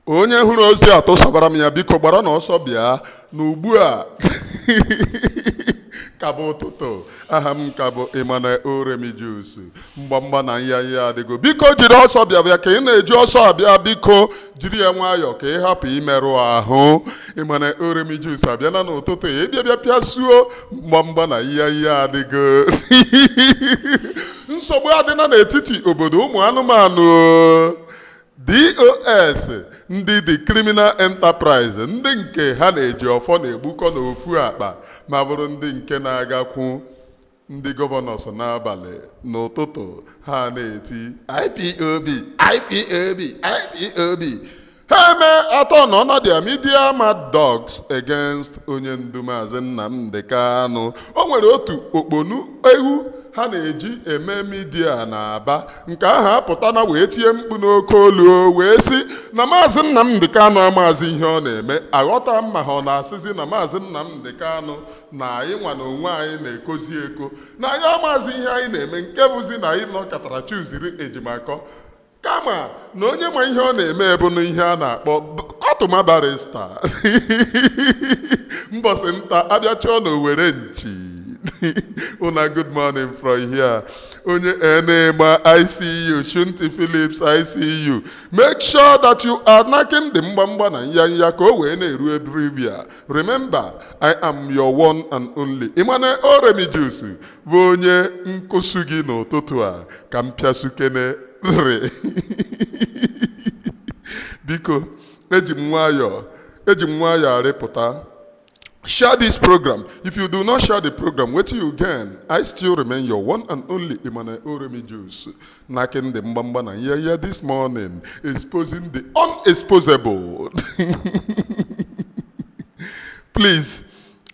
onye hụrụ ozi atọ sabara m ya biko gbara na ọsọ bịa na ugbu a ka bụ ụtụtụ aha m ka bụ Emmanuel Oremijuice mgbamgba na nyanya adịgo biko jiri ọsọ bịa ka ị na-eji ọsọ abịa biko jiri ya nwayọọ ka ị hapụ imerụ ahụ. Emmanuel Oremijuice abịala n'ụtụtụ ya ịbịa pịasuo mgbamgba na nyanya adịgo nsogbu adịla n'etiti obodo ụmụ anụmanụ DOS ndị The Criminal Enterprise ndị nke ha na-eji ọfọ na-egbukọ n'ofu akpa ma bụrụ ndị nke na-agakwu ndị gọvanọs n'abalị n'ụtụtụ ha na-eti IPOB IPOB IPOB ha eme atọ nọ na media mad dogs against onye ndu Maazị Nnamdi Kanu. O nwere otu okponu ewu ha na-eji eme midia na-aba nke ahụ apụta na wee tie mkpu n'oke olu wee sị na Maazị Nnamdi Kanu amaazị ihe ọ na-eme. Aghọta mma ha ọ na-asịzi na Maazị Nnamdi Kanu na anyị nwa na onwe anyị na-ekozi eko na anyị amaazị ihe anyị na-eme nke bụzi na anyị nọkọtara chuziri ejimakọ kama na onye ma ihe ọ na-eme bụ na ihe a na-akpọ kọtụma barista mbọsị nta abịachọọ na Owere nchi una good morning from here. Onye Enema ICU, Shunti Phillips ICU. Make sure that you are knocking the mbamba na nyanya ka o wee na-eru everywhere. Remember, I am your one and only Emmanuel Oremijuice bụ onye nkụsu gị n'ụtụtụ a ka m pịasukene re. Biko, eji m nwayọọ arịpụta. Share this program. If you do not share the program, what you gain? I still remain your one and only Emmanuel Oremijuice. Knocking the mbamba na yeah this morning, exposing the unexposable. Please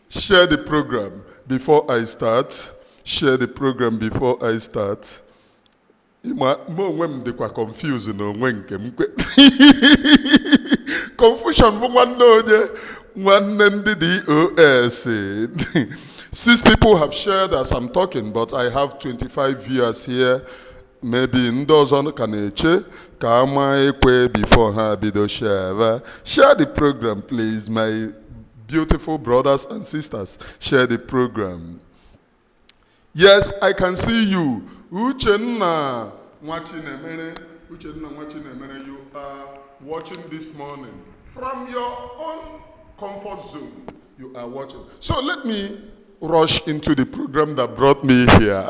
share the program before I start. Share the program before I start. Mo onwe m dịkwa confused na onwe nke m kwe. Confusion bụ nwanne ndị DOS. 6 people have shared as I'm talking, but I have 25 viewers here. Maybe ndị ọzọ ka na-eche ka ama ekwe before ha bido share. Share the program, please, my beautiful brothers and sisters. Share the program. Yes, I can see you. Uchelila Nwa Atụrụ, you are watching this morning. From your own comfort zone, you are watching. So let me rush into the program that brought me here.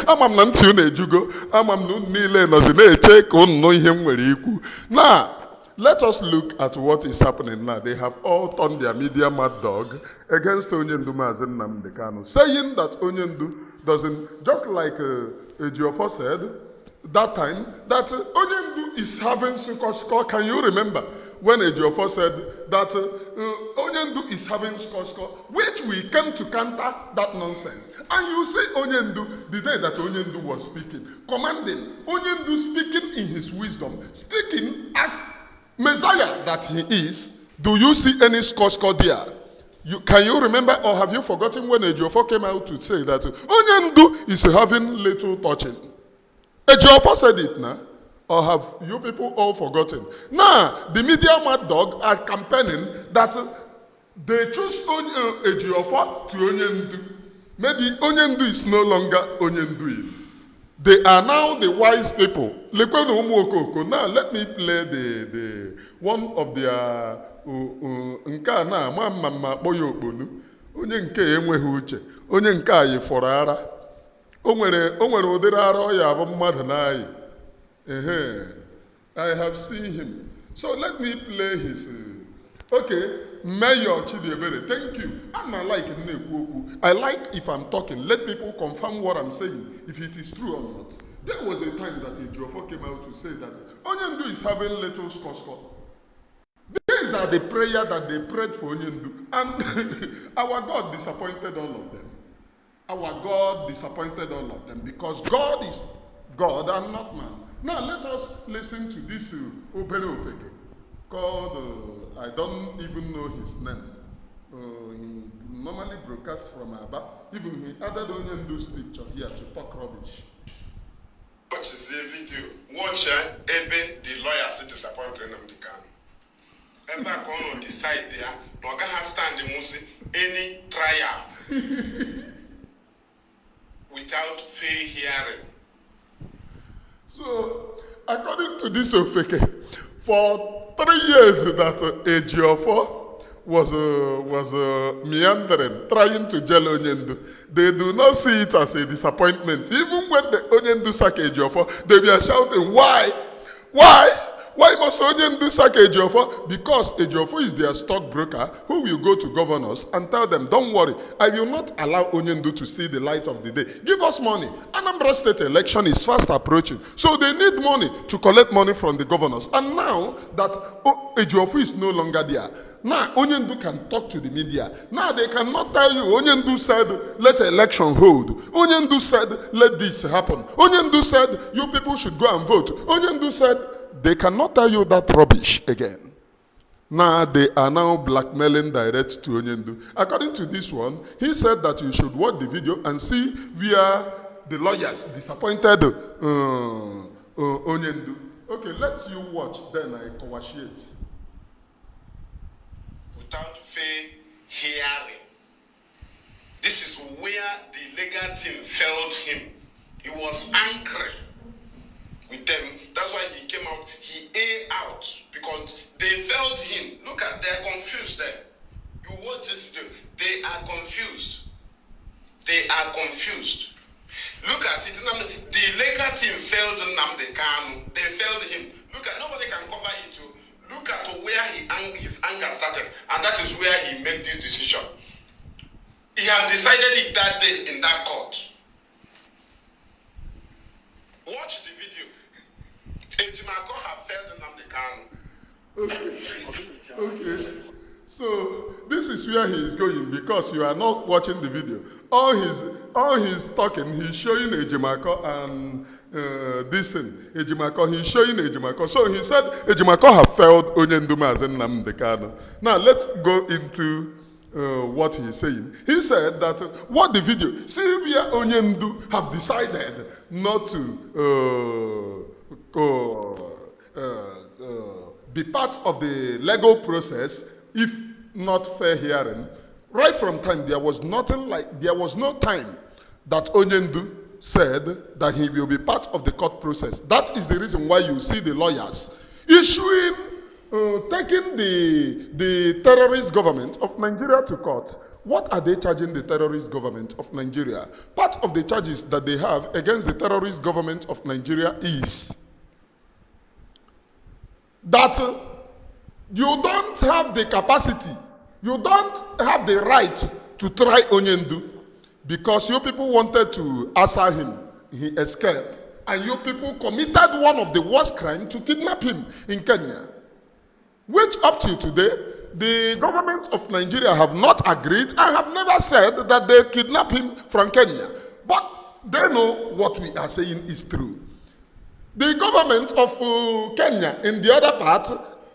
Amam na ntị unu ejugo, amam na niile nọzi na-eche ka unu nụ ihe m nwere ikwu. Now, let us look at what is happening now. They have all turned their media mad dog against Onyendu Maazị Nnamdi Kanu, saying that Onyendu doesn't, just like Ejiofor said that time, that Onyendu is having score. Can you remember when Ejiofor said that Onyendu is having score, which we came to counter that nonsense. And you say Onyendu, the day that Onyendu was speaking, commanding, Onyendu speaking in his wisdom, speaking as Messiah that he is. Do you see any score there? Can you remember, or have you forgotten when Ejiofor came out to say that Onyendu is having little touching? Ejiofor said it now. Or have you people all forgotten? Now, the media mad dog are campaigning that they choose Ejiofor to Onyendu. Maybe Onyendu is no longer Onyendu. They are now the wise people. Now, let me play the one of their nke na mama boyo okponu onye nke enweghị uche onye nke ayi fọrọ ara o nwere ụdịrị ara ọ ya bụ mmadụ n'ayi. I have seen him. So let me play his okay, Mayor Chidiebere, thank you. I like if I'm talking, let people confirm what I'm saying, if it is true or not. There was a time that Ejiofor came out to say that Onyendu is having little score. These are the prayer that they prayed for Onyendu. And our God disappointed all of them. Our God disappointed all of them because God is God and not man. Now let us listen to this Obere Ofeke called, I don't even know his name. He normally broadcasts from Aba. Even he added Onyendu's picture here to talk rubbish. Watch the video. Watch Ebe, the lawyer, say disappointed Nnamdi Kanu. ever going to decide there, no gonna stand any trial without fair hearing. So, according to this Ofeke, for 3 years that Ejiofor was meandering, trying to jail Onyendu, they do not see it as a disappointment. Even when the Onyendu sack Ejiofor, they were shouting, why? Why? Why must Onyendu sack Ejiofor? Because Ejiofor is their stockbroker who will go to governors and tell them, don't worry, I will not allow Onyendu to see the light of the day. Give us money. Anambra State election is fast approaching. So they need money to collect money from the governors. And now that Ejiofor is no longer there, now Onyendu can talk to the media. Now they cannot tell you, Onyendu said, let election hold. Onyendu said, let this happen. Onyendu said, you people should go and vote. Onyendu said, they cannot tell you that rubbish again. Now they are now blackmailing direct to Onyendu. According to this one, he said that you should watch the video and see where the lawyers disappointed Onyendu. Okay, let you watch, then I coagulate. Without fair hearing. This is where the legal team failed him. He was angry with them. That's why he came out. He out because they failed him. Look at, they're confused there. You watch this video. They are confused. They are confused. Look at it. The legal team failed Nnamdi Kanu. They failed him. Look at, nobody can cover it. Look at where his anger started, and that is where he made this decision. He had decided it that day in that court. Watch the video. Ejiofor have failed Nnamdi Kanu. Okay. So this is where he is going because you are not watching the video. All his talking, he's showing Ejiofor and this thing. Ejiofor, he's showing Ejiofor. So he said Ejiofor have failed Onyendu and Nnamdi Kanu. Now let's go into what he's saying. He said that what the video, see where Onyendu have decided not to be part of the legal process if not fair hearing. Right from time, there was no time that Onyendu said that he will be part of the court process. That is the reason why you see the lawyers issuing, taking the terrorist government of Nigeria to court. What are they charging the terrorist government of Nigeria? Part of the charges that they have against the terrorist government of Nigeria is that you don't have the capacity, you don't have the right to try Onyendu because you people wanted to assassinate him. He escaped. And you people committed one of the worst crimes to kidnap him in Kenya. Which up to today, the government of Nigeria have not agreed and have never said that they kidnapped him from Kenya. But they know what we are saying is true. The government of Kenya, in the other part,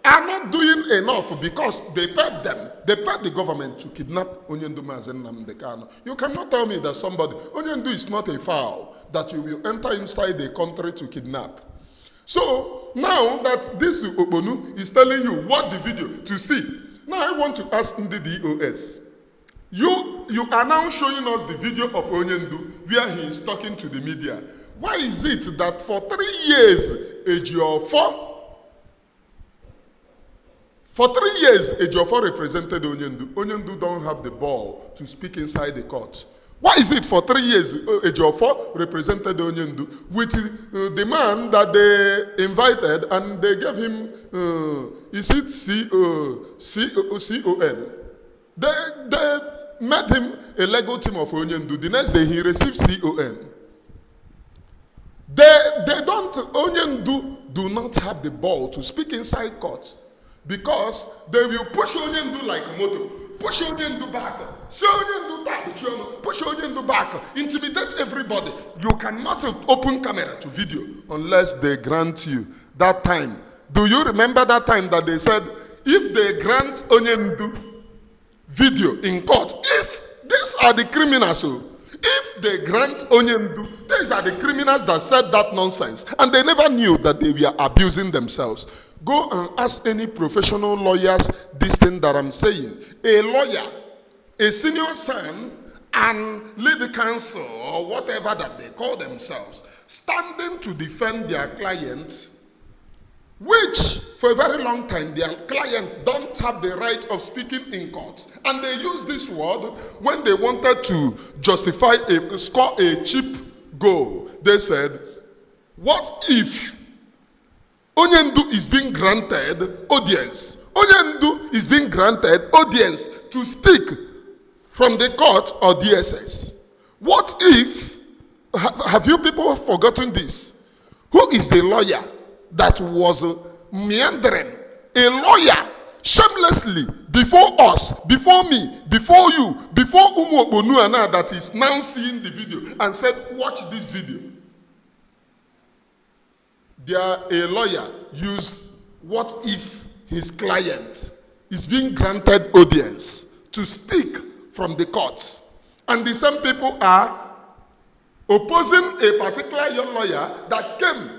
are not doing enough because they paid them. They paid the government to kidnap Onyendu and Nnamdi Kanu. You cannot tell me that somebody, Onyendu is not a fowl that you will enter inside the country to kidnap. So now that this Obonu is telling you what the video to see, now I want to ask the DOS. You are now showing us the video of Onyendu where he is talking to the media. Why is it that for 3 years, For 3 years, Ejiofor represented Onyendu. Onyendu don't have the ball to speak inside the court. Why is it for 3 years, Ejiofor represented Onyendu with the man that they invited and they gave him, is it CON? They made him a legal team of Onyendu. The next day he received CON. Onyendu do not have the ball to speak inside court. Because they will push Onyendu like a motor. Push Onyendu back. Push Onyendu back. Intimidate everybody. You cannot open camera to video unless they grant you that time. Do you remember that time that they said, if they grant Onyendu video in court, if these are the criminals, if they grant Onyendu, these are the criminals that said that nonsense. And they never knew that they were abusing themselves. Go and ask any professional lawyers this thing that I'm saying. A lawyer, a senior son, and lead counsel, or whatever that they call themselves, standing to defend their client, which for a very long time their client don't have the right of speaking in court, and they use this word when they wanted to justify score a cheap goal. They said, what if Onyendu is being granted audience? Onyendu is being granted audience to speak from the court or DSS. What if, have you people forgotten this? Who is the lawyer that was meandering? A lawyer shamelessly before us, before me, before you, before Umu Obonuana that is now seeing the video and said, watch this video. A lawyer used what if his client is being granted audience to speak from the courts. And the same people are opposing a particular young lawyer that came,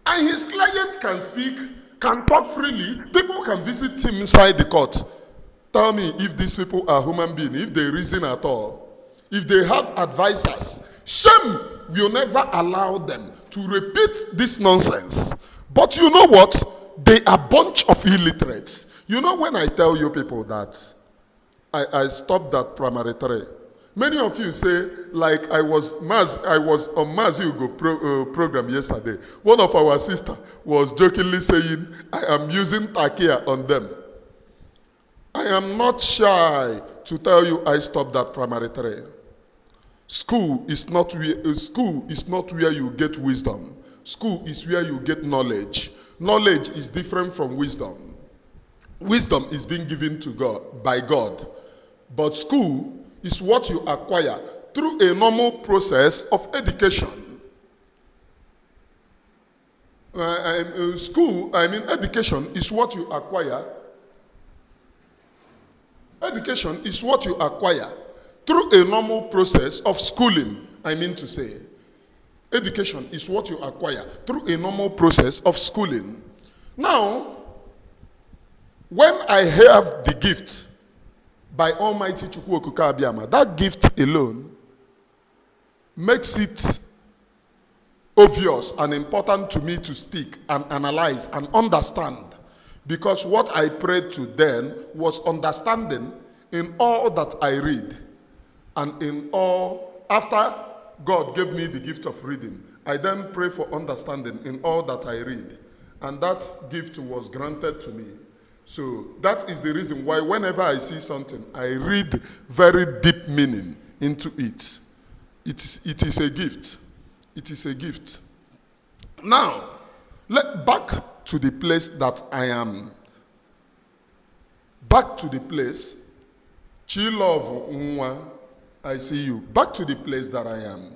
and his client can speak, can talk freely. People can visit him inside the court. Tell me if these people are human beings, if they reason at all, if they have advisors. Shame will never allow them to repeat this nonsense. But you know what? They are a bunch of illiterates. You know, when I tell you people that I stopped that primary 3, many of you say, like I was on Mazi Ugo program yesterday. One of our sisters was jokingly saying, I am using takia on them. I am not shy to tell you I stopped that primary 3. School is not where you get wisdom. School is where you get knowledge. Knowledge is different from wisdom. Wisdom is being given to God by God. But school is what you acquire through a normal process of education. Education is what you acquire. Education is what you acquire through a normal process of schooling. Education is what you acquire through a normal process of schooling. Now, when I have the gift by Almighty Chukwu Okuka Abiyama, that gift alone makes it obvious and important to me to speak and analyze and understand, because what I prayed to then was understanding in all that I read, and in all, after God gave me the gift of reading, I then pray for understanding in all that I read, and that gift was granted to me. So that is the reason why whenever I see something, I read very deep meaning into it. It is a gift. It is a gift. Now, back to the place that I am. Back to the place. Chilove Nwa, I see you. Back to the place that I am.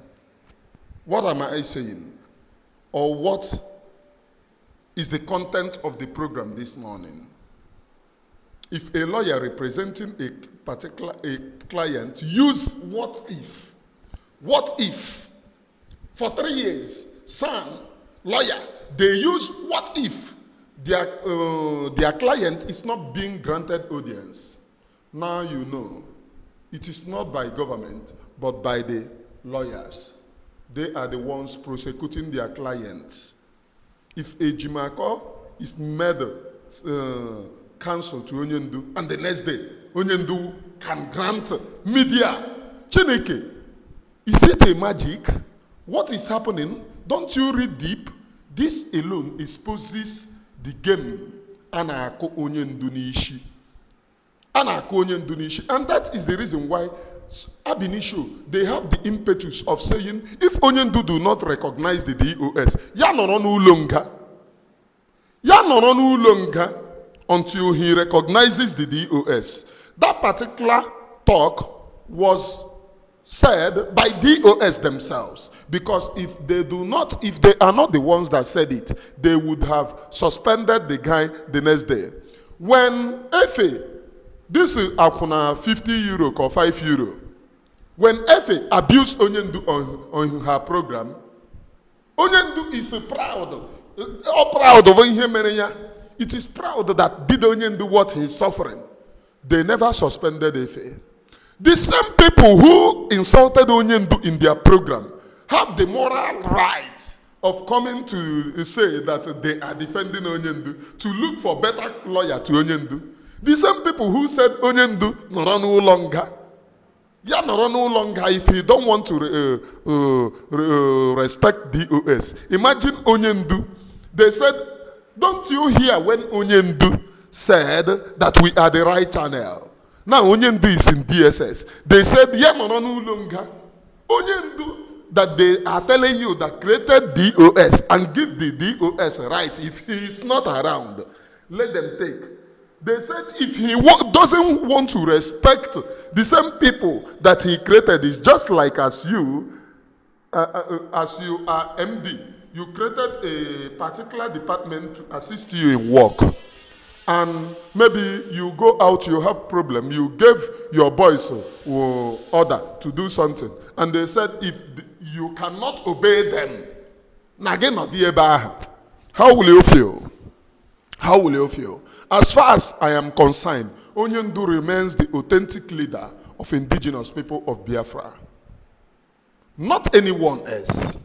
What am I saying? Or what is the content of the program this morning? If a lawyer representing a particular client use what if, for 3 years, son, lawyer, they use what if their client is not being granted audience. Now you know, it is not by government, but by the lawyers. They are the ones prosecuting their clients. If Ejiofor is made counsel to Onyendu, and the next day, Onyendu can grant media. Chineke, is it a magic? What is happening? Don't you read deep? This alone exposes the game. Anako Onyendu nishi. Anako Onyendu nishi. And that is the reason why Abinisho, they have the impetus of saying, if Onyendu do not recognize the DOS, ya nono ulonga. Ya nono ulonga. Until he recognizes the DOS. That particular talk was said by DOS themselves, because if they are not the ones that said it, they would have suspended the guy the next day. When Efe, this is Akuna 50 euro or 5 euro, when Efe abused Onyendu on her program, Onyendu is proud of him. it is proud that did Onyendu what he's suffering. They never suspended Efe. The same people who insulted Onyendu in their program have the moral right of coming to say that they are defending Onyendu, to look for better lawyer to Onyendu. The same people who said Onyendu nọrọ n'ụlọ nga. Ya nọrọ n'ụlọ nga if you don't want to respect DOS. Imagine Onyendu. They said, don't you hear when Onyendu said that we are the right channel? Now Onyendu is in DSS. They said, ya nọrọ n'ụlọ nga. Onyendu that they are telling you that created DOS and give the DOS right if he is not around, let them take. They said if he doesn't want to respect the same people that he created, is just like as you are MD, you created a particular department to assist you in work. And maybe you go out, you have problem, you gave your boys order to do something. And they said if you cannot obey them, how will you feel? How will you feel? As far as I am concerned, Onyendu remains the authentic leader of indigenous people of Biafra. Not anyone else.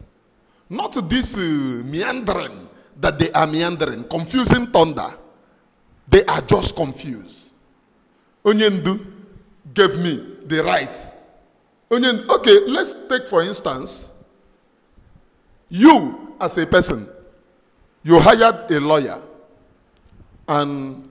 Not this meandering that they are meandering, confusing thunder. They are just confused. Onyendu gave me the right. Okay, let's take for instance, you as a person, you hired a lawyer. And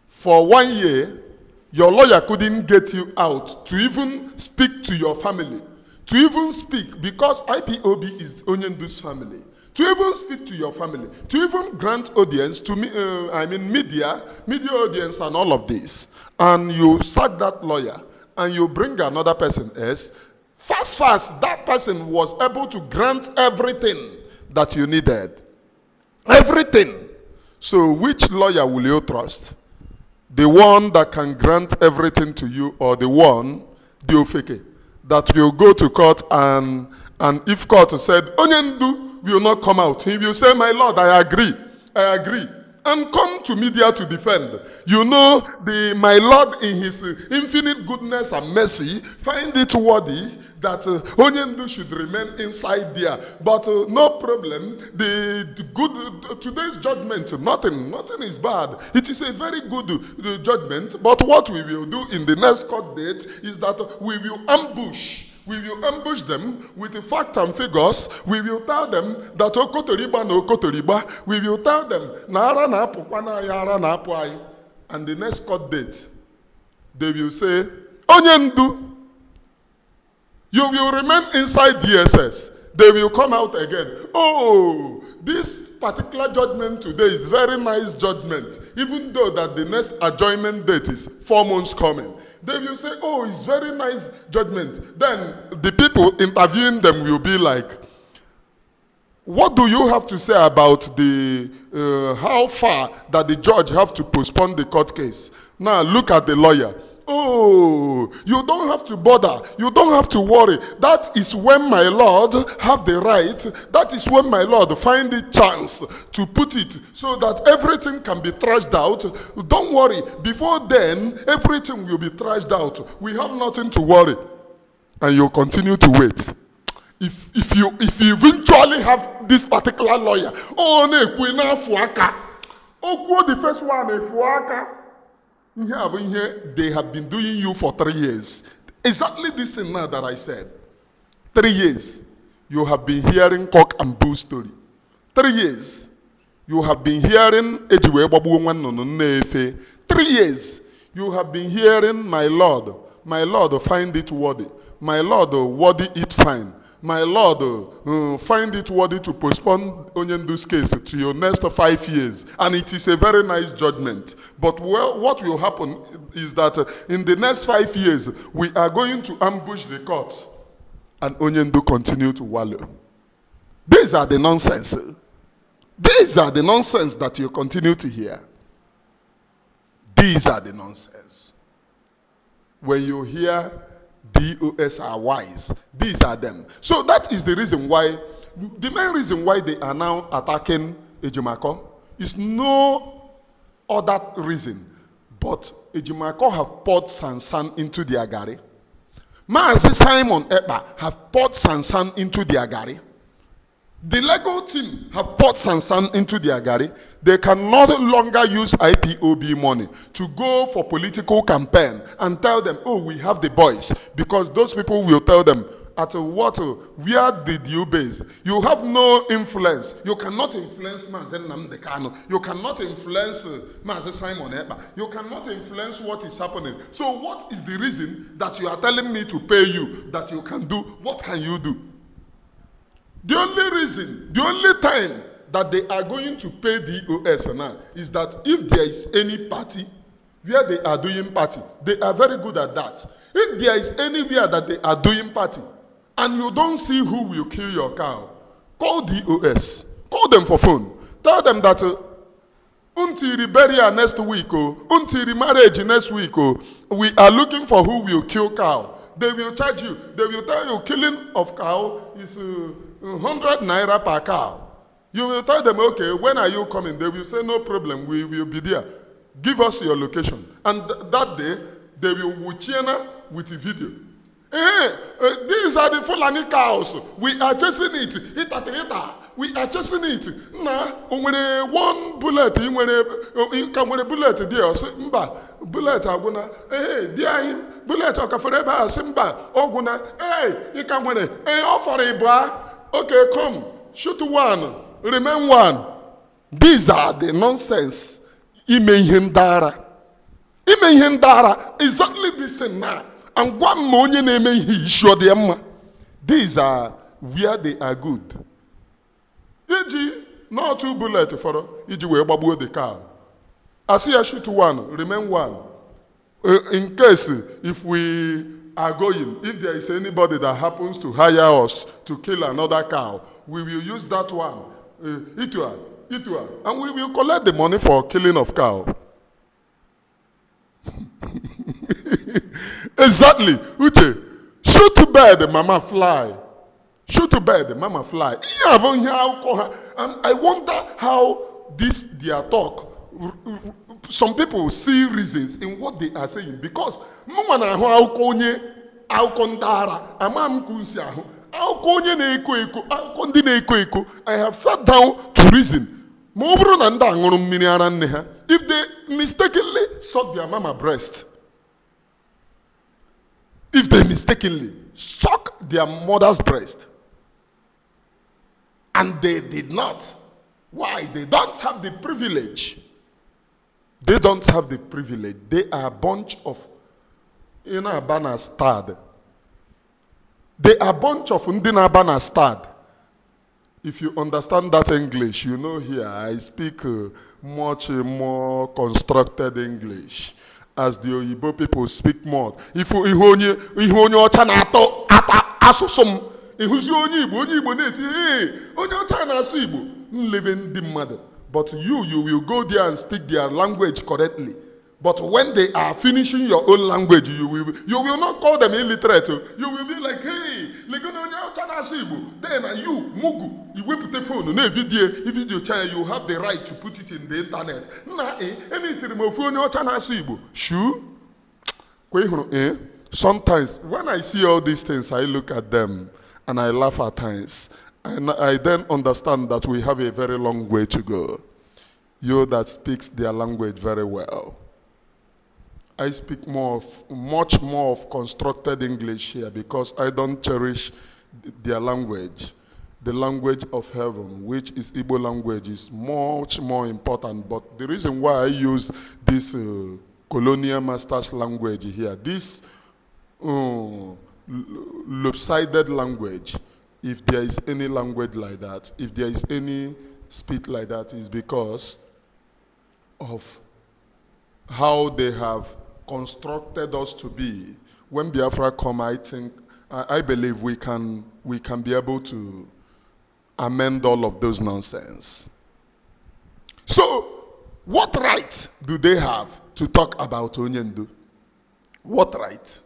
for 1 year, your lawyer couldn't get you out to even speak to your family. To even speak, because IPOB is Onyendu's family. To even speak to your family. To even grant audience to media audience and all of this. And you sack that lawyer and you bring another person else. Fast, that person was able to grant everything that you needed. Everything. So which lawyer will you trust? The one that can grant everything to you, or the one, the Ofeke, that will go to court and if court said, Onyendu will not come out, he will say, my lord, I agree, and come to media to defend. You know, my lord in his infinite goodness and mercy find it worthy that Onyendu should remain inside there. But no problem, today's judgment, nothing is bad. It is a very good judgment, but what we will do in the next court date is that we will ambush them with the facts and figures. We will tell them that Okotoriba no Okotoriba. We will tell them Nara na apukwana yara na apuai. And the next court date, they will say, Onyendu, you will remain inside DSS. They will come out again. Oh, this particular judgment today is very nice judgment, even though that the next adjournment date is 4 months coming. They will say, oh, it's very nice judgment. Then the people interviewing them will be like, what do you have to say about the how far that the judge have to postpone the court case? Now look at the lawyer. Oh, you don't have to bother. You don't have to worry. That is when my Lord have the right. That is when my Lord find the chance to put it so that everything can be trashed out. Don't worry. Before then, everything will be trashed out. We have nothing to worry. And you continue to wait. If you eventually have this particular lawyer, oh, the first one, they have been doing you for 3 years. Exactly this thing now that I said. 3 years. You have been hearing cock and bull story. 3 years. You have been hearing 3 years. You have been hearing my Lord find it worthy. My Lord worthy it fine. My Lord, find it worthy to postpone Onyendu's case to your next 5 years. And it is a very nice judgment. But what will happen is that in the next 5 years, we are going to ambush the court. And Onyendu continue to wallow. These are the nonsense. These are the nonsense that you continue to hear. These are the nonsense. When you hear DOS are wise. These are them. So that is the reason why, the main reason why they are now attacking Ejiofor is no other reason. But Ejiofor have poured sand into their gari. Mazi Simon Ekpa have poured sand into their gari. The Lego team have poured sand into their gari. They can no longer use IPOB money to go for political campaign and tell them, oh, we have the boys. Because those people will tell them, at what, where did you base? You have no influence. You cannot influence Nnamdi Kanu. You cannot influence Mazi Simon Ekpa. You cannot influence what is happening. So what is the reason that you are telling me to pay you that you can do? What can you do? The only reason, the only time that they are going to pay DOS now is that if there is any party where they are doing party, they are very good at that. If there is anywhere that they are doing party, and you don't see who will kill your cow, call DOS. Call them for phone. Tell them that until burial next week, until marriage next week, we are looking for who will kill cow. They will charge you. They will tell you killing of cow is 100 naira per cow. You will tell them, okay, when are you coming? They will say, no problem, we will be there. Give us your location. And that day, they will wuchiana with a video. These are the Fulani cows. We are chasing it. We are chasing it. Now, when one bullet, you can a bullet there. Simba, bullet, Aguna. Hey, dear him, bullet, Okaforeba, Simba, Oguna. Hey, you can win it. Hey, offer it, bra. Okay, come. Shoot one. Remain one. These are the nonsense. Imehendara. Exactly the same now. And one money name he sure them. These are where they are good. Iji no 2 bullets for Iji we babu the cow. I see I shoot one, remain one. In case if we are going, if there is anybody that happens to hire us to kill another cow, we will use that one. Itua, and we will collect the money for killing of cow. Exactly. Uche, shoot to bed, mama fly. Shoot to bed, mama fly. And I wonder how this their talk, some people see reasons in what they are saying. Because I have sat down to reason. If they mistakenly suck their mama breast, if they mistakenly suck their mother's breast, and they did not, why? They don't have the privilege. They don't have the privilege. They are a bunch of bastard. They are a bunch of bastard. If you understand that English, you know here I speak much more constructed English, as the Oyibo people speak more. If you only ochanato asusum, ihuzi onye Igbo neti, onye ochana asu Igbo, living the mother. But you will go there and speak their language correctly. But when they are finishing your own language, you will not call them illiterate. You will be like, hey, then you, Mugu, you will put the phone on a video channel, you have the right to put it in the internet. Sometimes, when I see all these things, I look at them and I laugh at times. And I then understand that we have a very long way to go. You that speaks their language very well. I speak much more of constructed English here because I don't cherish their language. The language of heaven, which is Igbo language, is much more important. But the reason why I use this colonial master's language here, this lopsided language, if there is any language like that, if there is any speech like that, is because of how they have constructed us to be. When Biafra come, I believe we can be able to amend all of those nonsense. So, what right do they have to talk about Onyendu? What right?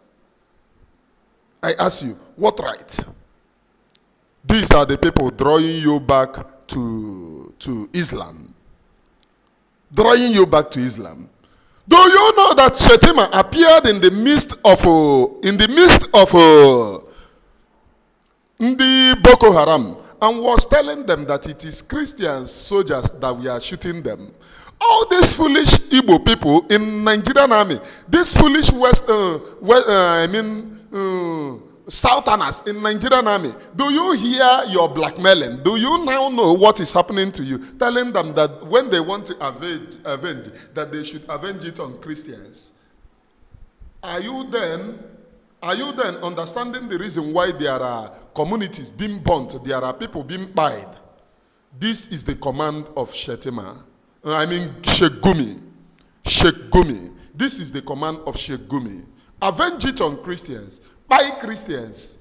I ask you, what right? These are the people drawing you back to Islam. drawing you back to Islam. Do you know that Shetima appeared in the midst of the Boko Haram and was telling them that it is Christian soldiers that we are shooting them? All these foolish Igbo people in Nigerian army, these foolish Southerners in Nigerian army, do you hear your blackmailing? Do you now know what is happening to you? Telling them that when they want to avenge, that they should avenge it on Christians. Are you then understanding the reason why there are communities being burnt, there are people being pied? This is the command of Shetima. Sheikh Gumi. Sheikh Gumi. This is the command of Sheikh Gumi. Avenge it on Christians. By Christians.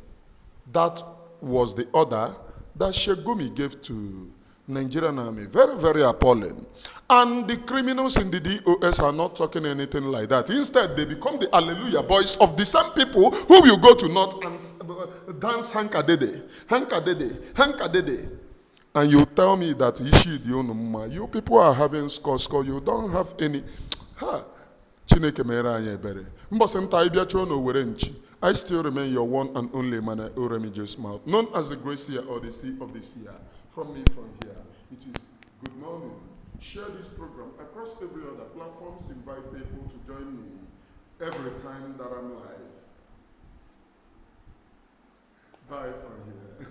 That was the order that Sheikh Gumi gave to Nigerian army. Very, very appalling. And the criminals in the DOS are not talking anything like that. Instead, they become the hallelujah boys of the same people who will go to North and dance Hankadede. Hankadede. Hankadede. And you tell me that you people are having score. You don't have any. Chineke mere anyị ebere. Mbọsị m taa ịbịa chọọ n'Owere nchi. I still remain your one and only man, Oremijo's mouth, known as the Great Seer or the Sea of the Seer. From me from here, it is good morning. Share this program across every other platforms. Invite people to join me every time that I'm live. Bye from here.